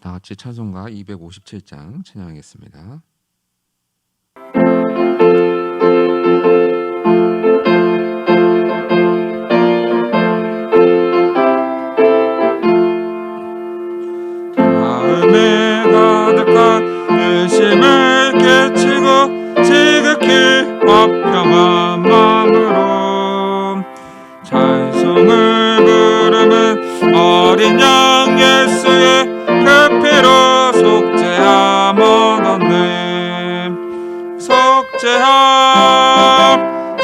다 같이 찬송가 257장 찬양하겠습니다. 마음에 가득한 의심을 깨치고 지극히 화평한 마음으로 찬송을 부르는 어린 양 예수의 그 피로 속죄함 얻었네. 속죄함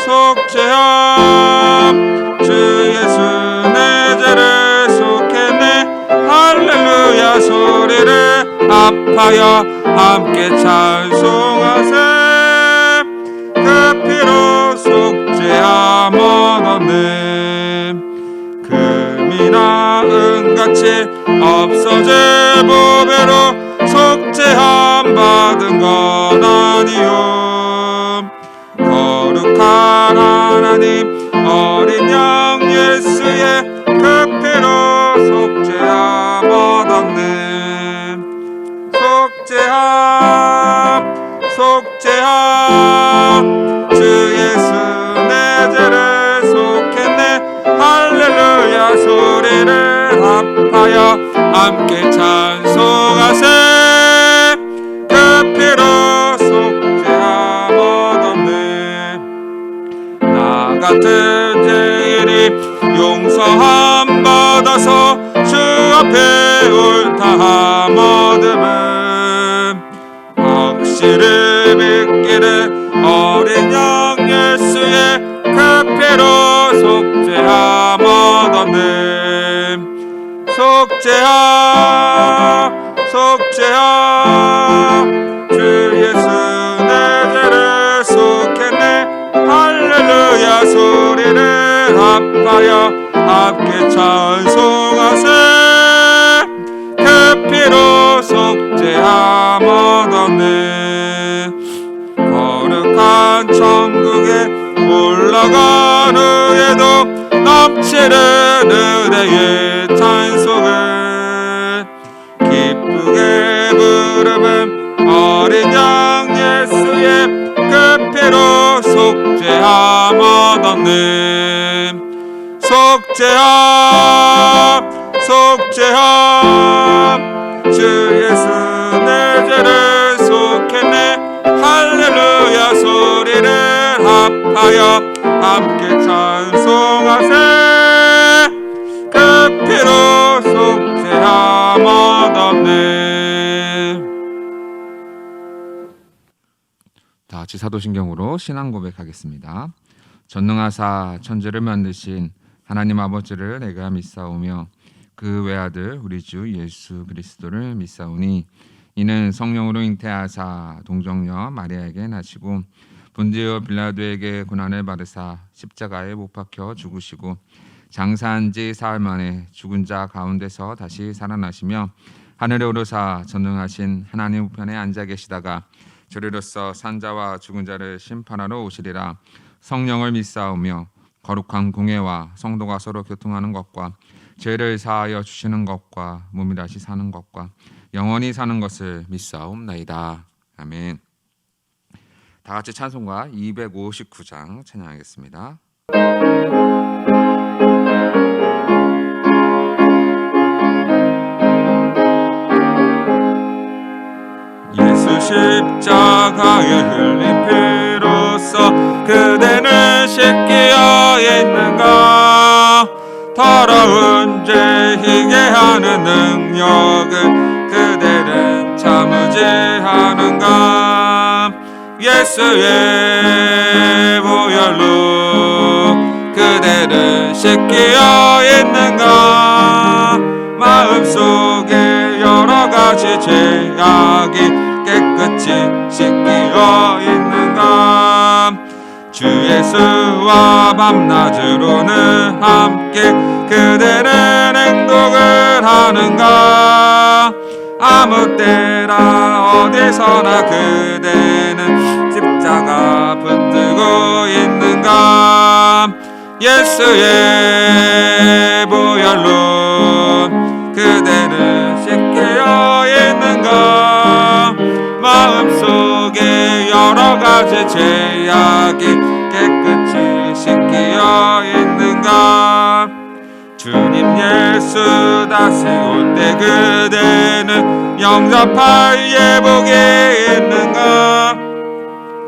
속죄함 주 예수 내 죄를 속했네. 할렐루야 소리를 합하여 함께 찬송하세. 그 피로 속죄함 얻었네. 금이나 은같이 없어질 보배로 속죄함 받은 건 아니요. 거룩한 하나님 어린 양 예수의 그 피로 속죄함 얻었네. 속죄함 속죄함 주 예수 내 죄를 속했네. 할렐루야 소리를 합하여 함께 찬송하세. 그 피로 속죄함 얻었네. 나 같은 죄인이 용서함 받아서 주 앞에 옳다함 얻음은 확실히 믿기를 어린 양 예수의 그 피로 속죄함 얻었네. 속죄함 속죄함 주 예수 내 죄를 속했네. 할렐루야 소리를 합하여 함께 찬송하세. 그 피로 속죄함 얻었네. 거룩한 천국에 올라간 후에도 넘치는 은혜의 찬송을 기쁘게 부르는 어린 양 예수의 그 피로 속죄함 얻었네. 속죄함 속죄함 주 예수 내 죄를 속했네. 할렐루야 소리를 합하여 함께 찬송하세. 그 피로 속죄함 얻었네. 다 같이 사도신경으로 신앙 고백하겠습니다. 전능하사 천지를 만드신 하나님 아버지를 내가 믿사오며 그 외아들 우리 주 예수 그리스도를 믿사오니 이는 성령으로 잉태하사 동정녀 마리아에게 나시고 본디오 빌라도에게 고난을 받으사 십자가에 못 박혀 죽으시고 장사한 지 사흘 만에 죽은 자 가운데서 다시 살아나시며 하늘에 오르사 전능하신 하나님 우편에 앉아 계시다가 저리로서 산자와 죽은 자를 심판하러 오시리라. 성령을 믿사오며 거룩한 공회와 성도가 서로 교통하는 것과 죄를 사하여 주시는 것과 몸이 다시 사는 것과 영원히 사는 것을 믿사옵나이다. 아멘. 다 같이 찬송가 259장 찬양하겠습니다. 예수 십자가에 흘린 피로써 그대는 씻기어 있는가. 더러운 죄 희게 하는 능력을 그대는 참으지 하는가. 예수의 보혈로 그대는 씻기어 있는가. 마음속에 여러가지 죄악이 깨끗이 씻기어 있는가. 주 예수와 밤낮으로는 함께 그대는 행동을 하는가. 아무 때나 어디서나 그대는 십자가 붙들고 있는가. 예수의 보혈로 그대는 씻기어 가지 죄악이 깨끗이 씻기어 있는가? 주님 예수 다시 올 때 그대는 영접할 예복이 있는가?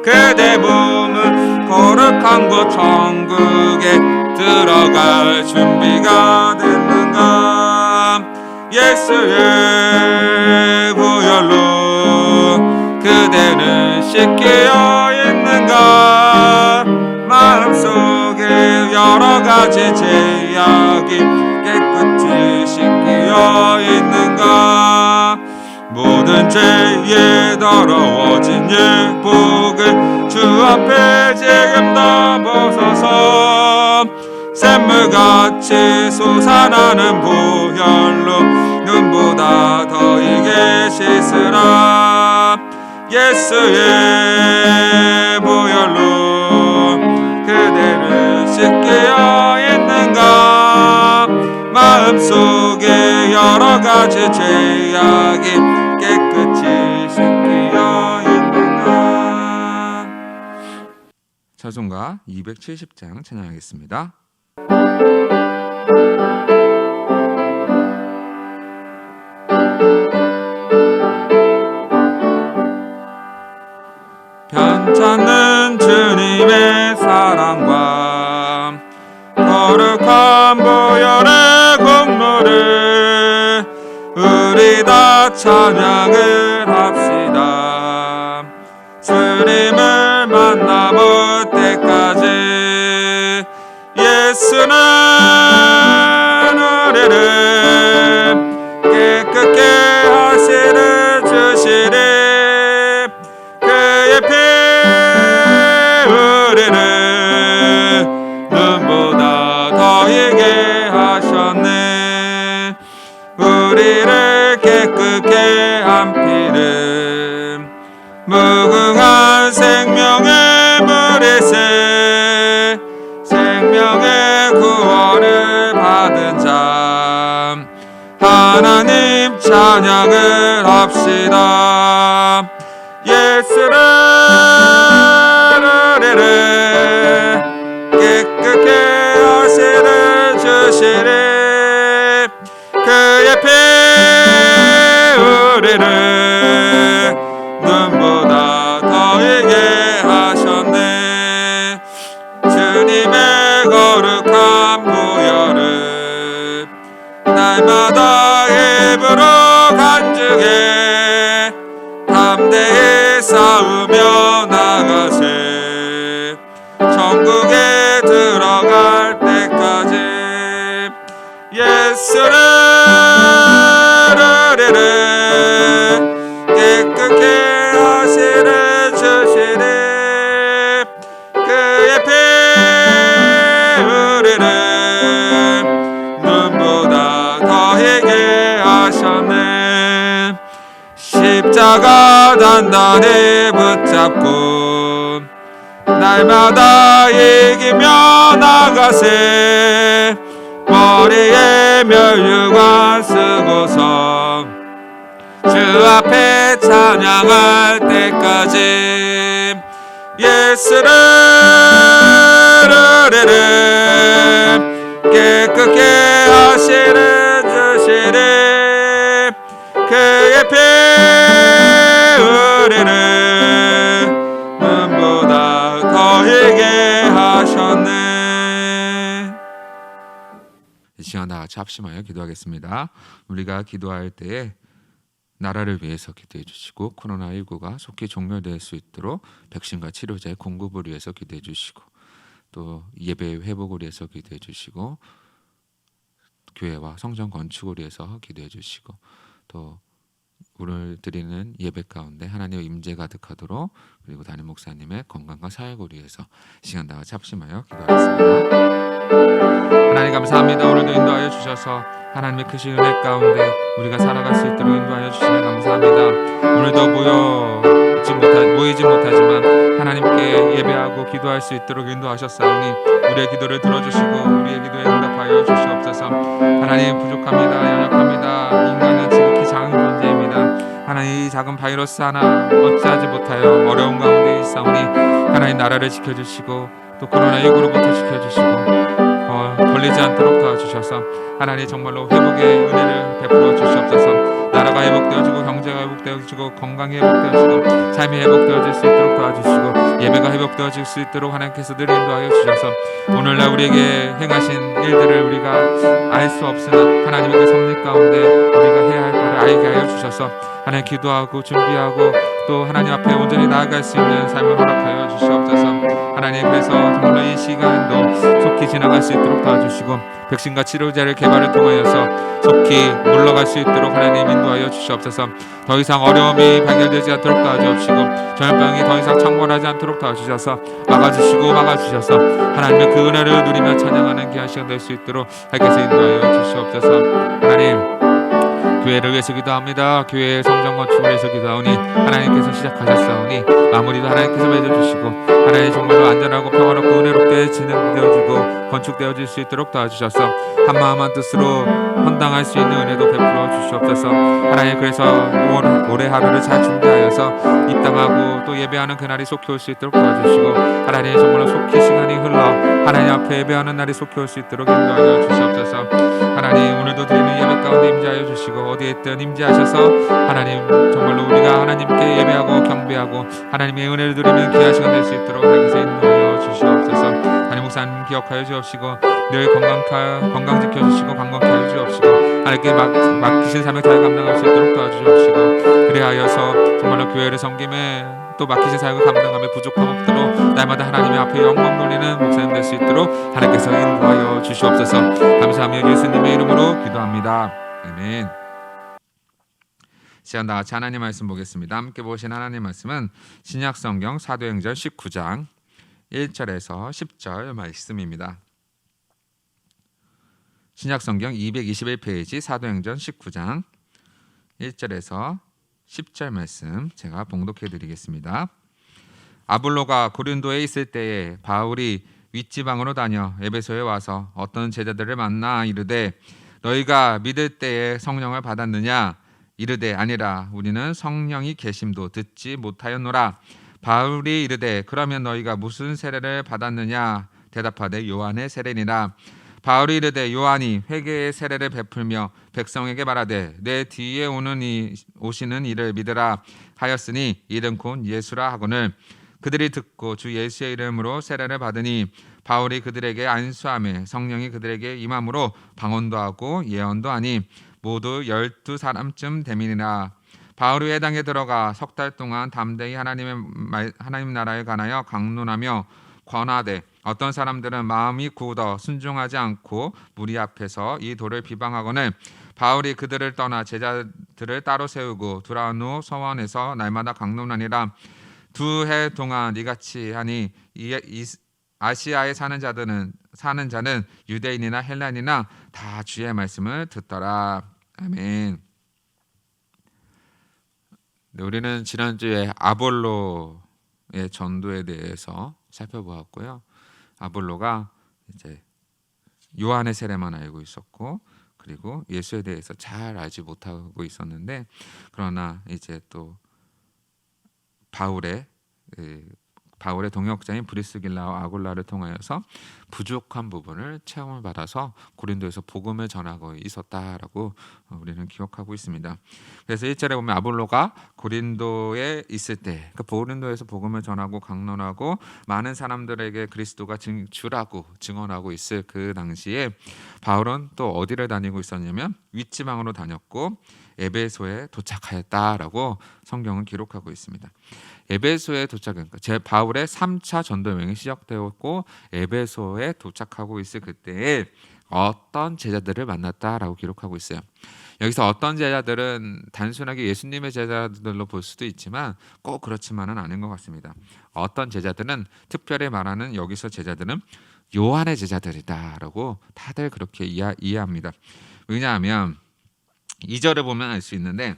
그대 몸은 거룩한 곳 천국에 들어갈 준비가 됐는가? 예수의 보혈로 그대는 씻기어 있는가? 마음속에 여러 가지 죄악이 깨끗이 씻기어 있는가? 모든 죄에 더러워진 예복을 주 앞에 지금 다 벗어서 샘물같이 솟아나는 보혈로 눈보다 더 이게 씻으라. 예수의 보혈로 그대를 씻기어 있는가? 마음속에 여러 가지 죄악이 깨끗이 씻기어 있는가? 찬송가 270장 찬양하겠습니다. 편찮는 주님의 사랑과 거룩한 보혈의 공로를 우리 다 찬양을 합시다. 주님을 만나볼 때까지 예수는 우리를 깨끗게 하시를 주시리. 그의 피 우리를 눈보다 더 이게 하셨네. 우리를 깨끗게 한 피는 무궁한 생명의 물이세. 생명의 구원을 받은 자 하나님 찬양을 합시다. 예수를 우리를 깨끗게 하시를 주시리. 그의 피 우리를 눈보다 더 이게 하셨네. 주님의 거룩한 보혈을 날마다 입으로 간증해 담대히 싸우며 나가세. 천국에 들어갈 때까지 예수를 우리를 깨끗게 하시를 주시리. 그의 피 우리를 눈보다 더 희게 하셨네. 십자가 단단히 붙잡고 날마다 이기며 나가세. 머리에 면류관 쓰고서 주 앞에 찬양할 때까지 예수를 우리를 깨끗게 하시를 주시리. 그의 피 우리를 눈보다 더 희게 하셨네. 이 시간 다 같이 합심하여 기도하겠습니다. 우리가 기도할 때에 나라를 위해서 기도해 주시고 코로나19가 속히 종료될 수 있도록 백신과 치료제의 공급을 위해서 기도해 주시고 또 예배의 회복을 위해서 기도해 주시고 교회와 성전 건축을 위해서 기도해 주시고 또 오늘 드리는 예배 가운데 하나님의 임재 가득하도록 그리고 담임 목사님의 건강과 사역을 위해서 시간 다 같이 합심하여 기도하겠습니다. 하나님 감사합니다. 오늘도 인도하여 주셔서 하나님의 크신 은혜 가운데 우리가 살아갈 수 있도록 인도하여 주시며 감사합니다. 오늘도 모이지 못하지만 하나님께 예배하고 기도할 수 있도록 인도하셨사오니 우리의 기도를 들어주시고 우리의 기도에 응답하여 주시옵소서. 하나님 부족합니다. 연약합니다. 인간은 지극히 작은 존재입니다. 하나님 이 작은 바이러스 하나 어찌하지 못하여 어려운 가운데 있사오니 하나님 나라를 지켜주시고 또 코로나19로부터 지켜주시고 걸리지 않도록 도와주셔서 하나님 정말로 회복의 은혜를 베풀어 주시옵소서. 나라가 회복되어지고 경제가 회복되어지고 건강이 회복되어지고 삶이 회복되어질 수 있도록 도와주시고 예배가 회복되어질 수 있도록 하나님께서 늘 인도하여 주셔서 오늘날 우리에게 행하신 일들을 우리가 알 수 없으나 하나님의 그 섭리 가운데 우리가 해야 할 것을 알게 하여 주셔서 하나님 기도하고 준비하고 또 하나님 앞에 온전히 나아갈 수 있는 삶을 허락하여 주시옵소서. 하나님 그래서 정말로 이 시간도 속히 지나갈 수 있도록 도와주시고 백신과 치료제를 개발을 통하여서 속히 물러갈 수 있도록 하나님 인도하여 주시옵소서. 더 이상 어려움이 발견되지 않도록 도와주옵시고 전염병이 더 이상 창궐하지 않도록 도와주셔서 막아주셔서 하나님의 그 은혜를 누리며 찬양하는 귀한 시간 될 수 있도록 하나님께서 인도하여 주시옵소서. 하나님 교회를 위해서 기도합니다. 교회의 성전 건축을 위해서 기도하오니 하나님께서 시작하셨사오니 마무리도 하나님께서 맺어주시고 하나님 정말로 안전하고 평화롭고 은혜롭게 진행되어지고 건축되어질 수 있도록 도와주셔서 한마음 한뜻으로 헌당할 수 있는 은혜도 베풀어 주시옵소서. 하나님 그래서 올해 하루를 잘 준비하여서 입당하고 또 예배하는 그날이 속히 올 수 있도록 도와주시고 하나님 정말로 속히 시간이 흘러 하나님 앞에 예배하는 날이 속히 올 수 있도록 인도하여 주시옵소서. 하나님 오늘도 드리는 예배 가운데 임재하여 주시고 어디에 있든 임재하셔서 하나님 정말로 우리가 하나님께 예배하고 경배하고 하나님의 은혜를 누리는 귀한 시간 될 수 있도록 하나님께서 인도하여 주시옵소서. 하나님 목사님 기억하여 주옵시고 늘 건강 지켜주시고 강건케 하여 주옵시고 하나님께 맡기신 사명 잘 감당할 수 있도록 도와주옵시고 그리하여서 정말로 교회를 섬김에 또 맡기신 사역을 감당하며 부족함 없도록 날마다 하나님의 앞에 영광 돌리는 목사님 될 수 있도록 하나님께서 인도하여 주시옵소서. 감사하며 예수님의 이름으로 기도합니다. 아멘. 시간 다 같이 하나님 말씀 보겠습니다. 함께 보신 하나님 말씀은 신약성경 사도행전 19장 1절에서 10절 말씀입니다. 신약성경 221페이지 사도행전 19장 1절에서 10절 말씀 제가 봉독해 드리겠습니다. 아볼로가 고린도에 있을 때에 바울이 윗지방으로 다녀 에베소에 와서 어떤 제자들을 만나 이르되 너희가 믿을 때에 성령을 받았느냐? 이르되 아니라 우리는 성령이 계심도 듣지 못하였노라. 바울이 이르되 그러면 너희가 무슨 세례를 받았느냐? 대답하되 요한의 세례니라. 바울이 이르되 요한이 회개의 세례를 베풀며 백성에게 말하되 내 뒤에 오시는 이를 믿으라 하였으니 이는 곧 예수라 하거늘 그들이 듣고 주 예수의 이름으로 세례를 받으니 바울이 그들에게 안수하며 성령이 그들에게 임함으로 방언도 하고 예언도 하니 모두 12사람쯤 되민이라. 바울이 회당에 들어가 석 달 동안 담대히 하나님 나라에 관하여 강론하며 권하되 어떤 사람들은 마음이 굳어 순종하지 않고 무리 앞에서 이 도를 비방하거늘 바울이 그들을 떠나 제자들을 따로 세우고 두라노 후 서원에서 날마다 강론하니라. 2해 동안 이같이 하니 아시아에 사는 자는 유대인이나 헬라인이나 다 주의 말씀을 듣더라. 아멘. 네, 우리는 지난주에 아볼로의 전도에 대해서 살펴보았고요. 아볼로가 이제 요한의 세례만 알고 있었고 그리고 예수에 대해서 잘 알지 못하고 있었는데 그러나 이제 또 바울의 동역자인 브리스길라와 아굴라를 통하여서 부족한 부분을 체험을 받아서 고린도에서 복음을 전하고 있었다라고 우리는 기억하고 있습니다. 그래서 1절에 보면 아볼로가 고린도에 있을 때 고린도에서 복음을 전하고 강론하고 많은 사람들에게 그리스도가 주라고 증언하고 있을 그 당시에 바울은 또 어디를 다니고 있었냐면 윗지방으로 다녔고 에베소에 도착하였다라고 성경은 기록하고 있습니다. 에베소에 도착한 바울의 3차 전도 여행이 시작되었고 에베소에 도착하고 있을 그때에 어떤 제자들을 만났다라고 기록하고 있어요. 여기서 어떤 제자들은 단순하게 예수님의 제자들로 볼 수도 있지만 꼭 그렇지만은 않은 것 같습니다. 어떤 제자들은 특별히 말하는 여기서 제자들은 요한의 제자들이다라고 다들 그렇게 이해합니다. 왜냐하면 2절을 보면 알 수 있는데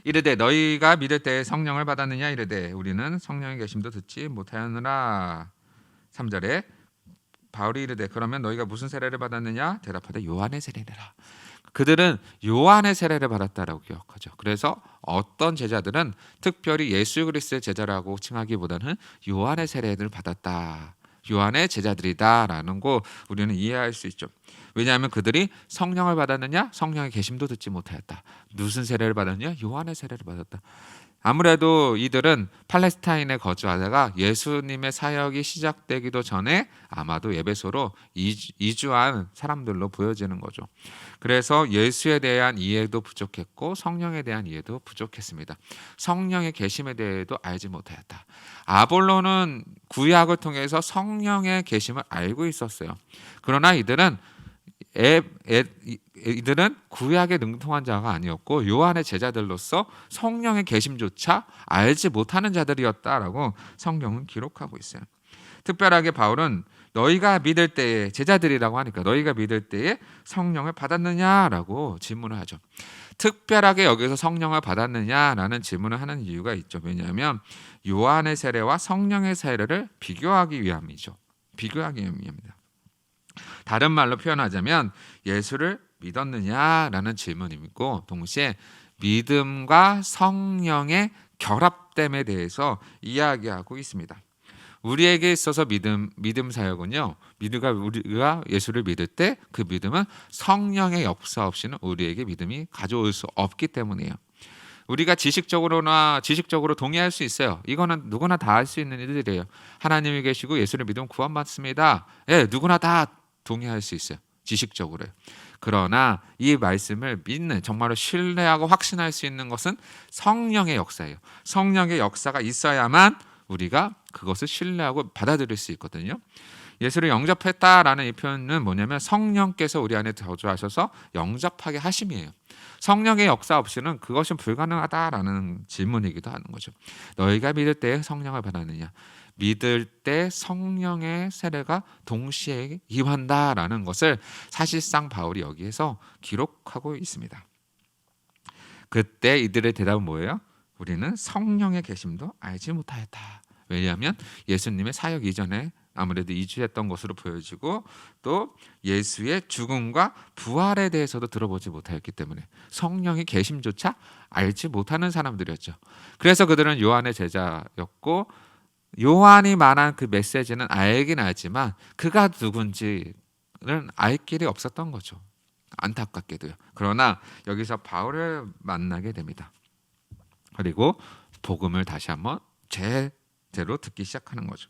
이르되 너희가 믿을 때 성령을 받았느냐 이르되 우리는 성령의 계심도 듣지 못하였느라. 3절에 바울이 이르되 그러면 너희가 무슨 세례를 받았느냐? 대답하되 요한의 세례니라. 그들은 요한의 세례를 받았다라고 기억하죠. 그래서 어떤 제자들은 특별히 예수 그리스도의 제자라고 칭하기보다는 요한의 세례를 받았다, 요한의 제자들이다라는 거 우리는 이해할 수 있죠. 왜냐하면 그들이 성령을 받았느냐? 성령의 계심도 듣지 못하였다. 무슨 세례를 받았느냐? 요한의 세례를 받았다. 아무래도 이들은 팔레스타인에 거주하다가 예수님의 사역이 시작되기도 전에 아마도 에베소로 이주한 사람들로 보여지는 거죠. 그래서 예수에 대한 이해도 부족했고 성령에 대한 이해도 부족했습니다. 성령의 계심에 대해도 알지 못하였다. 아볼로는 구약을 통해서 성령의 계심을 알고 있었어요. 그러나 이들은 구약에 능통한 자가 아니었고 요한의 제자들로서 성령의 계심조차 알지 못하는 자들이었다라고 성경은 기록하고 있어요. 특별하게 바울은 너희가 믿을 때에, 제자들이라고 하니까 너희가 믿을 때에 성령을 받았느냐라고 질문을 하죠. 특별하게 여기서 성령을 받았느냐라는 질문을 하는 이유가 있죠. 왜냐하면 요한의 세례와 성령의 세례를 비교하기 위함이죠. 비교하기 위함입니다. 다른 말로 표현하자면 예수를 믿었느냐라는 질문이고, 동시에 믿음과 성령의 결합됨에 대해서 이야기하고 있습니다. 우리에게 있어서 믿음 사역은요, 우리가 예수를 믿을 때 그 믿음은 성령의 역사 없이는 우리에게 믿음이 가져올 수 없기 때문이에요. 우리가 지식적으로 동의할 수 있어요. 이거는 누구나 다 할 수 있는 일들이에요. 하나님이 계시고 예수를 믿으면 구원받습니다. 예, 누구나 다 동의할 수 있어요. 지식적으로. 그러나 이 말씀을 믿는, 정말로 신뢰하고 확신할 수 있는 것은 성령의 역사예요. 성령의 역사가 있어야만 우리가 그것을 신뢰하고 받아들일 수 있거든요. 예수를 영접했다라는 이 표현은 뭐냐면 성령께서 우리 안에 거주하셔서 영접하게 하심이에요. 성령의 역사 없이는 그것은 불가능하다라는 질문이기도 하는 거죠. 너희가 믿을 때 성령을 받았느냐? 믿을 때 성령의 세례가 동시에 임한다라는 것을 사실상 바울이 여기에서 기록하고 있습니다. 그때 이들의 대답은 뭐예요? 우리는 성령의 계심도 알지 못하였다. 왜냐하면 예수님의 사역 이전에 아무래도 이주했던 것으로 보여지고, 또 예수의 죽음과 부활에 대해서도 들어보지 못하였기 때문에 성령의 계심조차 알지 못하는 사람들이었죠. 그래서 그들은 요한의 제자였고, 요한이 말한 그 메시지는 알긴 알지만 그가 누군지는 알 길이 없었던 거죠. 안타깝게도요. 그러나 여기서 바울을 만나게 됩니다. 그리고 복음을 다시 한번 제대로 듣기 시작하는 거죠.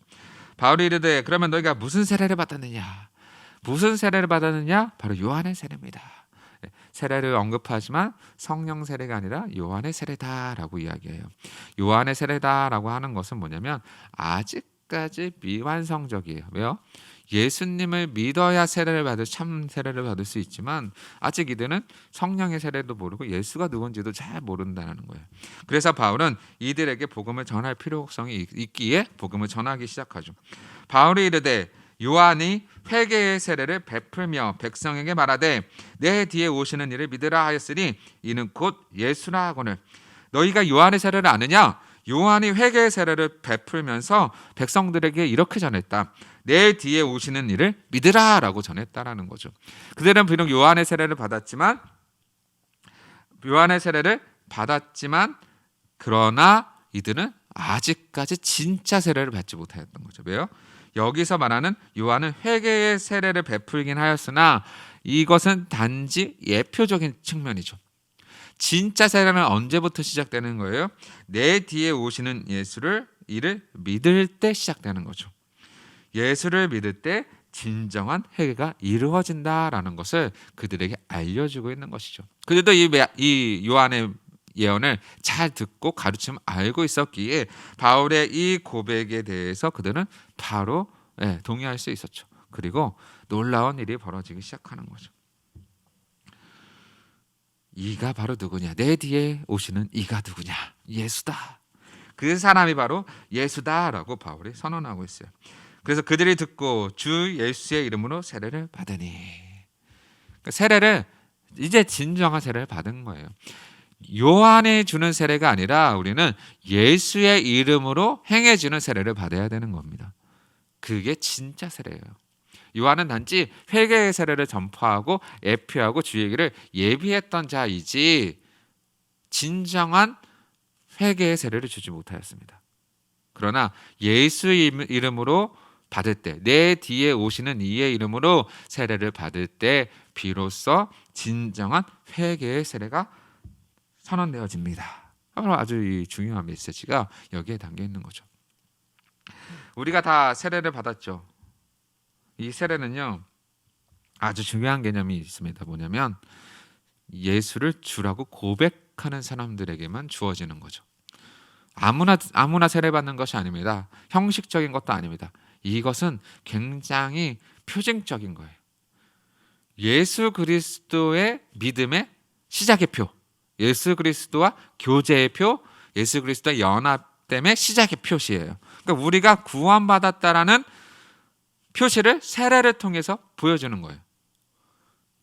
바울이 이르되 그러면 너희가 무슨 세례를 받았느냐? 무슨 세례를 받았느냐? 바로 요한의 세례입니다. 세례를 언급하지만 성령 세례가 아니라 요한의 세례다라고 이야기해요. 요한의 세례다라고 하는 것은 뭐냐면 아직까지 미완성적이에요. 왜요? 예수님을 믿어야 참 세례를 받을 수 있지만 아직 이들은 성령의 세례도 모르고 예수가 누군지도 잘 모른다는 거예요. 그래서 바울은 이들에게 복음을 전할 필요성이 있기에 복음을 전하기 시작하죠. 바울이 이르되 요한이 회개의 세례를 베풀며 백성에게 말하되 내 뒤에 오시는 이를 믿으라 하였으니 이는 곧 예수라 하거늘. 너희가 요한의 세례를 아느냐? 요한이 회개의 세례를 베풀면서 백성들에게 이렇게 전했다. 내 뒤에 오시는 이를 믿으라라고 전했다라는 거죠. 그들은 비록 요한의 세례를 받았지만 그러나 이들은 아직까지 진짜 세례를 받지 못하였던 거죠. 왜요? 여기서 말하는 요한은 회개의 세례를 베풀긴 하였으나 이것은 단지 예표적인 측면이죠. 진짜 세례는 언제부터 시작되는 거예요? 내 뒤에 오시는 이를 믿을 때 시작되는 거죠. 예수를 믿을 때 진정한 회개가 이루어진다라는 것을 그들에게 알려주고 있는 것이죠. 그들도 이 요한의 예언을 잘 듣고 가르침을 알고 있었기에 바울의 이 고백에 대해서 그들은 바로 동의할 수 있었죠. 그리고 놀라운 일이 벌어지기 시작하는 거죠. 이가 바로 누구냐? 내 뒤에 오시는 이가 누구냐? 예수다. 그 사람이 바로 예수다라고 바울이 선언하고 있어요. 그래서 그들이 듣고 주 예수의 이름으로 세례를 받으니, 세례를 이제 진정한 세례를 받은 거예요. 요한이 주는 세례가 아니라 우리는 예수의 이름으로 행해주는 세례를 받아야 되는 겁니다. 그게 진짜 세례예요. 요한은 단지 회개의 세례를 전파하고 예표하고 주의 길을 예비했던 자이지 진정한 회개의 세례를 주지 못하였습니다. 그러나 예수 이름으로 받을 때, 내 뒤에 오시는 이의 이름으로 세례를 받을 때 비로소 진정한 회개의 세례가 선언되어집니다. 아주 이 중요한 메시지가 여기에 담겨 있는 거죠. 우리가 다 세례를 받았죠. 이 세례는요, 아주 중요한 개념이 있습니다. 뭐냐면 예수를 주라고 고백하는 사람들에게만 주어지는 거죠. 아무나 세례 받는 것이 아닙니다. 형식적인 것도 아닙니다. 이것은 굉장히 표징적인 거예요. 예수 그리스도의 믿음의 시작의 표, 예수 그리스도와 교제의 표, 예수 그리스도의 연합됨의 시작의 표시예요. 그러니까 우리가 구원받았다라는 표시를 세례를 통해서 보여주는 거예요.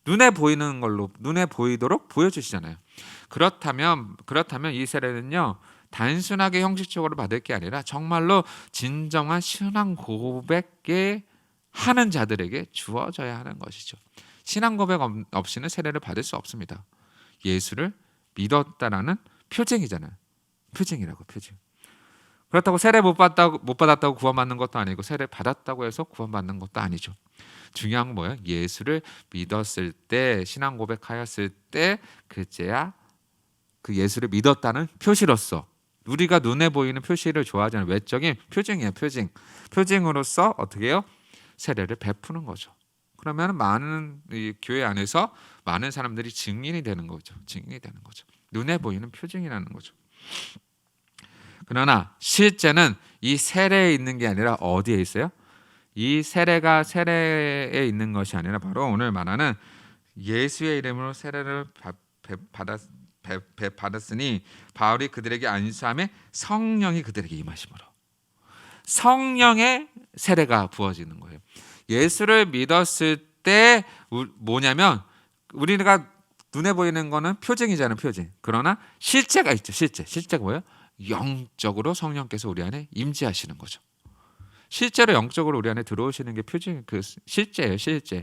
눈에 보이는 걸로, 눈에 보이도록 보여주시잖아요. 그렇다면 이 세례는요, 단순하게 형식적으로 받을 게 아니라 정말로 진정한 신앙 고백에 하는 자들에게 주어져야 하는 것이죠. 신앙 고백 없이는 세례를 받을 수 없습니다. 예수를 믿었다라는 표징이잖아요. 표징이라고, 표징. 그렇다고 세례 못 받았다고 구원받는 것도 아니고 세례 받았다고 해서 구원받는 것도 아니죠. 중요한 건 뭐예요? 예수를 믿었을 때, 신앙 고백하였을 때 그제야 그 예수를 믿었다는 표시로서, 우리가 눈에 보이는 표시를 좋아하잖아요. 외적인 표징이에요. 표징으로서 어떻게 해요? 세례를 베푸는 거죠. 그러면 많은 이 교회 안에서 많은 사람들이 증인이 되는 거죠. 눈에 보이는 표징이라는 거죠. 그러나 실제는 이 세례에 있는 게 아니라 어디에 있어요? 이 세례가 세례에 있는 것이 아니라 바로 오늘 말하는 예수의 이름으로 세례를 받았으니 바울이 그들에게 안수함에 성령이 그들에게 임하심으로, 성령의 세례가 부어지는 거예요. 예수를 믿었을 때 뭐냐면 우리가 눈에 보이는 거는 표징이잖아요. 표징. 그러나 실제가 있죠. 실제가 뭐예요? 영적으로 성령께서 우리 안에 임재하시는 거죠. 실제로 영적으로 우리 안에 들어오시는 게 표징, 그 실제예요. 실제.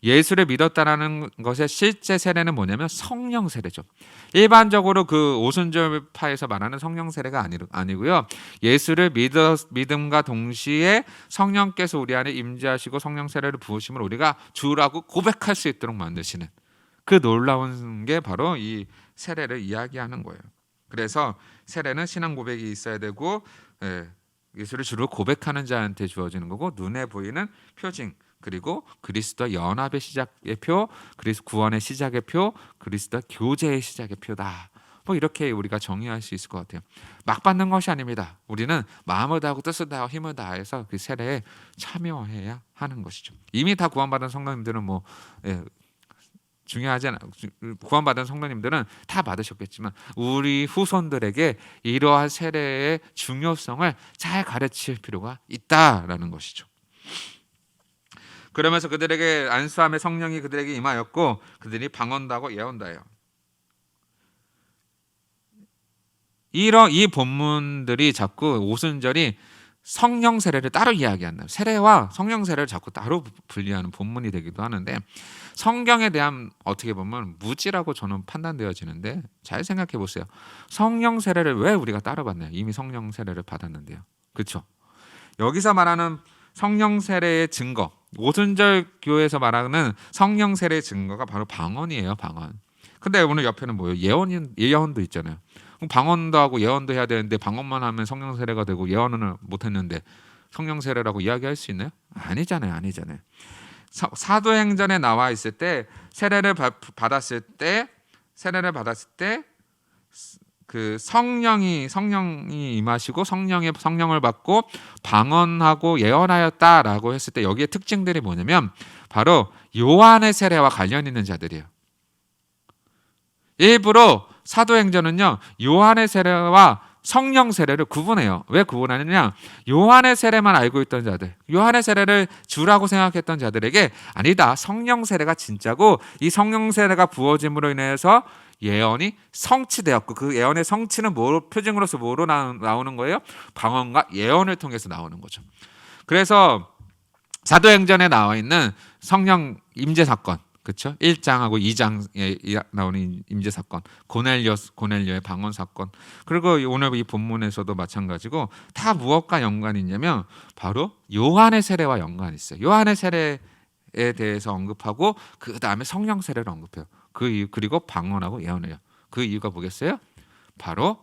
예수를 믿었다라는 것의 실제 세례는 뭐냐면 성령 세례죠. 일반적으로 그 오순절파에서 말하는 성령 세례가 아니고요. 예수를 믿음과 동시에 성령께서 우리 안에 임재하시고 성령 세례를 부으심을 우리가 주라고 고백할 수 있도록 만드시는 그 놀라운 게 바로 이 세례를 이야기하는 거예요. 그래서 세례는 신앙 고백이 있어야 되고, 예수를 주로 고백하는 자한테 주어지는 거고, 눈에 보이는 표징, 그리고 그리스도 연합의 시작의 표, 그리스도 구원의 시작의 표, 그리스도 교제의 시작의 표다. 뭐 이렇게 우리가 정의할 수 있을 것 같아요. 막 받는 것이 아닙니다. 우리는 마음을 다하고 뜻을 다하고 힘을 다해서 그 세례에 참여해야 하는 것이죠. 이미 다 구원받은 성도님들은 뭐 중요하지 않아요. 구원받은 성도님들은 다 받으셨겠지만 우리 후손들에게 이러한 세례의 중요성을 잘 가르칠 필요가 있다라는 것이죠. 그러면서 그들에게 안수함의 성령이 그들에게 임하였고 그들이 방언도 하고 예언도 해요. 이 본문들이 자꾸 오순절이 성령 세례를 따로 이야기한다. 세례와 성령 세례를 자꾸 따로 분리하는 본문이 되기도 하는데, 성경에 대한 어떻게 보면 무지라고 저는 판단되어지는데, 잘 생각해 보세요. 성령 세례를 왜 우리가 따로 받나요? 이미 성령 세례를 받았는데요. 그렇죠? 여기서 말하는 성령 세례의 증거, 오순절 교회에서 말하는 성령 세례의 증거가 바로 방언이에요. 방언. 근데 오늘 옆에는 뭐예요? 예언도 있잖아요. 방언도 하고 예언도 해야 되는데 방언만 하면 성령 세례가 되고 예언은 못했는데 성령 세례라고 이야기할 수 있나요? 아니잖아요. 사도행전에 나와 있을 때 세례를 받았을 때 그 성령이 임하시고 성령을 받고 방언하고 예언하였다라고 했을 때 여기에 특징들이 뭐냐면 바로 요한의 세례와 관련 있는 자들이에요. 일부러 사도행전은요 요한의 세례와 성령 세례를 구분해요. 왜 구분하느냐? 요한의 세례만 알고 있던 자들, 요한의 세례를 주라고 생각했던 자들에게 아니다, 성령 세례가 진짜고 이 성령 세례가 부어짐으로 인해서 예언이 성취되었고, 그 예언의 성취는 표징으로서 뭐로 나오는 거예요? 방언과 예언을 통해서 나오는 거죠. 그래서 사도행전에 나와 있는 성령 임재 사건, 그렇죠? 1장하고 2장에 나오는 임재 사건, 고넬료의 방언 사건, 그리고 오늘 이 본문에서도 마찬가지고 다 무엇과 연관이 있냐면 바로 요한의 세례와 연관이 있어요. 요한의 세례에 대해서 언급하고 그 다음에 성령 세례를 언급해요. 그리고 방언하고 예언해요. 그 이유가 뭐겠어요? 바로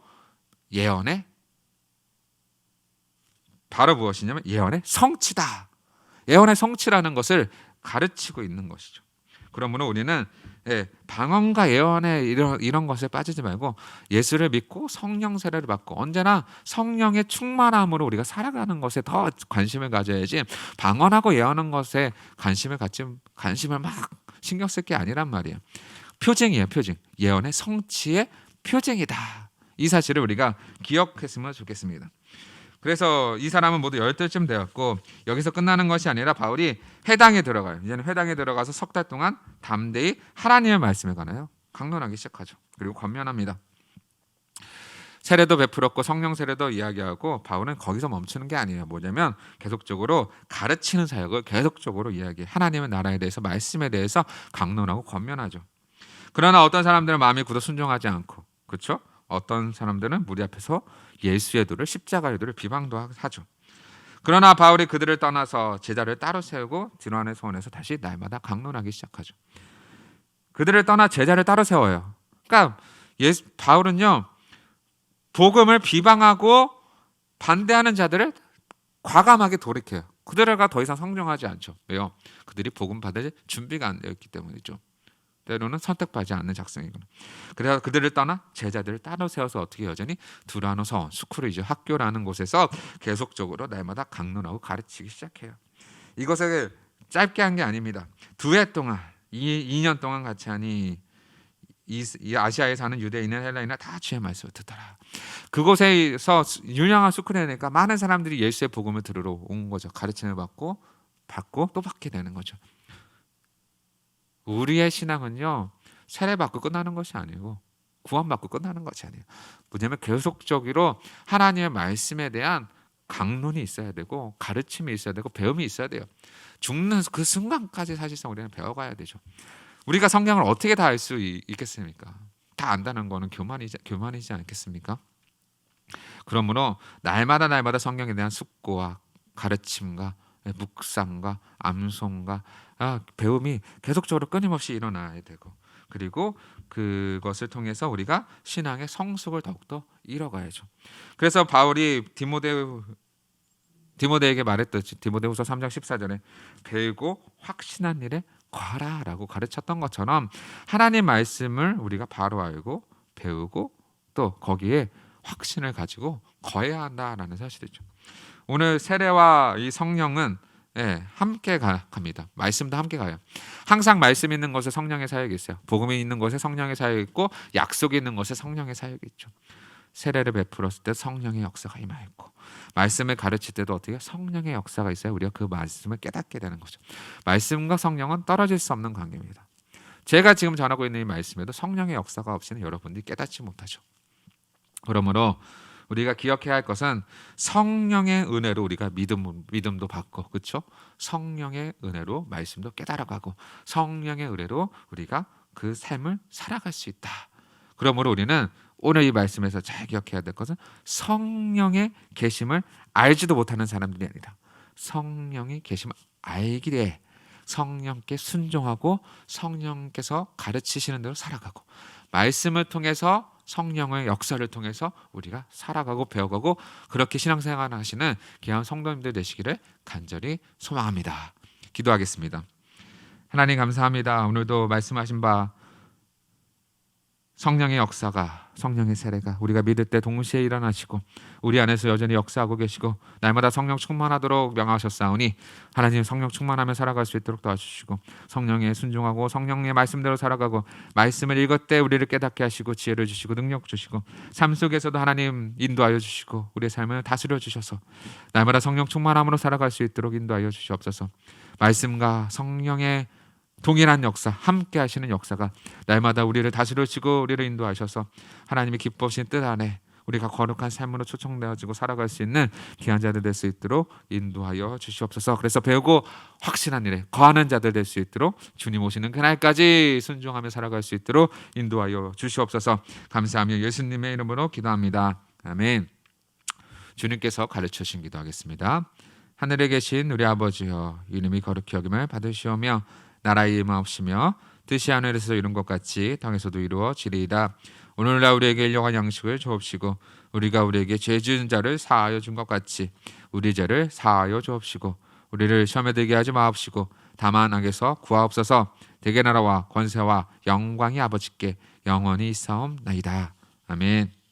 무엇이냐면 예언의 성취다. 예언의 성취라는 것을 가르치고 있는 것이죠. 그러므로 우리는 방언과 예언에 이런 것에 빠지지 말고 예수를 믿고 성령 세례를 받고 언제나 성령의 충만함으로 우리가 살아가는 것에 더 관심을 가져야지, 방언하고 예언하는 것에 관심을 막 신경 쓸 게 아니란 말이에요. 표징이에요. 표징. 예언의 성취의 표징이다. 이 사실을 우리가 기억했으면 좋겠습니다. 그래서 이 사람은 모두 10달쯤 되었고, 여기서 끝나는 것이 아니라 바울이 회당에 들어가요. 이제는 회당에 들어가서 석 달 동안 담대히 하나님의 말씀에 관하여 강론하기 시작하죠. 그리고 권면합니다. 세례도 베풀었고 성령 세례도 이야기하고, 바울은 거기서 멈추는 게 아니에요. 뭐냐면 계속적으로 가르치는 사역을 계속적으로 이야기해. 하나님의 나라에 대해서, 말씀에 대해서 강론하고 권면하죠. 그러나 어떤 사람들은 마음이 굳어 순종하지 않고, 그렇죠? 어떤 사람들은 무리 앞에서 예수의 도를, 십자가의 도를 비방도 하죠. 그러나 바울이 그들을 떠나서 제자를 따로 세우고 디로아네 소원에서 다시 날마다 강론하기 시작하죠. 그들을 떠나 제자를 따로 세워요. 그러니까 바울은요, 복음을 비방하고 반대하는 자들을 과감하게 돌이켜요. 그들과 더 이상 성종하지 않죠. 왜요? 그들이 복음 받을 준비가 안 되어 있기 때문이죠. 때로는 선택받지 않는 작성이거든요. 그래서 그들을 떠나 제자들을 따로 세워서 어떻게 여전히 두라노 서원, 스쿨이죠, 학교라는 곳에서 계속적으로 날마다 강론하고 가르치기 시작해요. 이것을 짧게 한 게 아닙니다. 2해 동안, 2년 동안 같이 하니 이 아시아에 사는 유대인은 헬라인은 다 주의 말씀을 듣더라. 그곳에서 유명한 스쿨이니까 많은 사람들이 예수의 복음을 들으러 온 거죠. 가르침을 받고 또 받게 되는 거죠. 우리의 신앙은요, 세례받고 끝나는 것이 아니고 구원받고 끝나는 것이 아니에요. 뭐냐면 계속적으로 하나님의 말씀에 대한 강론이 있어야 되고, 가르침이 있어야 되고, 배움이 있어야 돼요. 죽는 그 순간까지 사실상 우리는 배워가야 되죠. 우리가 성경을 어떻게 다 알 수 있겠습니까? 다 안다는 거는 교만이지 않겠습니까? 그러므로 날마다 성경에 대한 숙고와 가르침과 묵상과 암송과 배움이 계속적으로 끊임없이 일어나야 되고, 그리고 그것을 통해서 우리가 신앙의 성숙을 더욱더 이뤄가야죠. 그래서 바울이 디모데에게 말했듯이 디모데후서 3장 14절에 배우고 확신한 일에 거하라라고 가르쳤던 것처럼, 하나님 말씀을 우리가 바로 알고 배우고 또 거기에 확신을 가지고 거해야 한다라는 사실이죠. 오늘 세례와 이 성령은 함께 갑니다. 말씀도 함께 가요. 항상 말씀 있는 곳에 성령의 사역이 있어요. 복음이 있는 곳에 성령의 사역이 있고, 약속이 있는 곳에 성령의 사역이 있죠. 세례를 베풀었을 때 성령의 역사가 임하였고, 말씀을 가르칠 때도 어떻게 성령의 역사가 있어야 우리가 그 말씀을 깨닫게 되는 거죠. 말씀과 성령은 떨어질 수 없는 관계입니다. 제가 지금 전하고 있는 이 말씀에도 성령의 역사가 없이는 여러분들이 깨닫지 못하죠. 그러므로 우리가 기억해야 할 것은 성령의 은혜로 우리가 믿음도 받고, 그렇죠? 성령의 은혜로 말씀도 깨달아가고, 성령의 은혜로 우리가 그 삶을 살아갈 수 있다. 그러므로 우리는 오늘 이 말씀에서 잘 기억해야 될 것은 성령의 계심을 알지도 못하는 사람들이 아니라 성령의 계심을 알기에 성령께 순종하고 성령께서 가르치시는 대로 살아가고, 말씀을 통해서 성령의 역사를 통해서 우리가 살아가고 배워가고, 그렇게 신앙생활을 하시는 귀한 성도님들 되시기를 간절히 소망합니다. 기도하겠습니다. 하나님 감사합니다. 오늘도 말씀하신 바 성령의 역사가, 성령의 세례가 우리가 믿을 때 동시에 일어나시고 우리 안에서 여전히 역사하고 계시고 날마다 성령 충만하도록 명하셨사오니, 하나님 성령 충만하며 살아갈 수 있도록 도와주시고, 성령에 순종하고 성령의 말씀대로 살아가고, 말씀을 읽을 때 우리를 깨닫게 하시고 지혜를 주시고 능력 주시고, 삶 속에서도 하나님 인도하여 주시고 우리의 삶을 다스려 주셔서 날마다 성령 충만함으로 살아갈 수 있도록 인도하여 주시옵소서. 말씀과 성령의 동일한 역사, 함께 하시는 역사가 날마다 우리를 다스려주시고 우리를 인도하셔서 하나님이 기뻐하시는 뜻 안에 우리가 거룩한 삶으로 초청되어지고 살아갈 수 있는 귀한 자들 될 수 있도록 인도하여 주시옵소서. 그래서 배우고 확신한 일에 거하는 자들 될 수 있도록 주님 오시는 그날까지 순종하며 살아갈 수 있도록 인도하여 주시옵소서. 감사하며 예수님의 이름으로 기도합니다. 아멘. 주님께서 가르쳐 주신 기도하겠습니다. 하늘에 계신 우리 아버지여, 이름이 거룩히 여김을 받으시오며 나라의 임하옵시며 뜻이 하늘에서 이룬 것 같이 땅에서도 이루어지리이다. 오늘날 우리에게 일용할 양식을 주옵시고 우리가 우리에게 죄 지은 자를 사하여 준 것 같이 우리 죄를 사하여 주옵시고 우리를 시험에 들게 하지 마옵시고 다만 악에서 구하옵소서. 대개 나라와 권세와 영광이 아버지께 영원히 있사옵나이다. 아멘.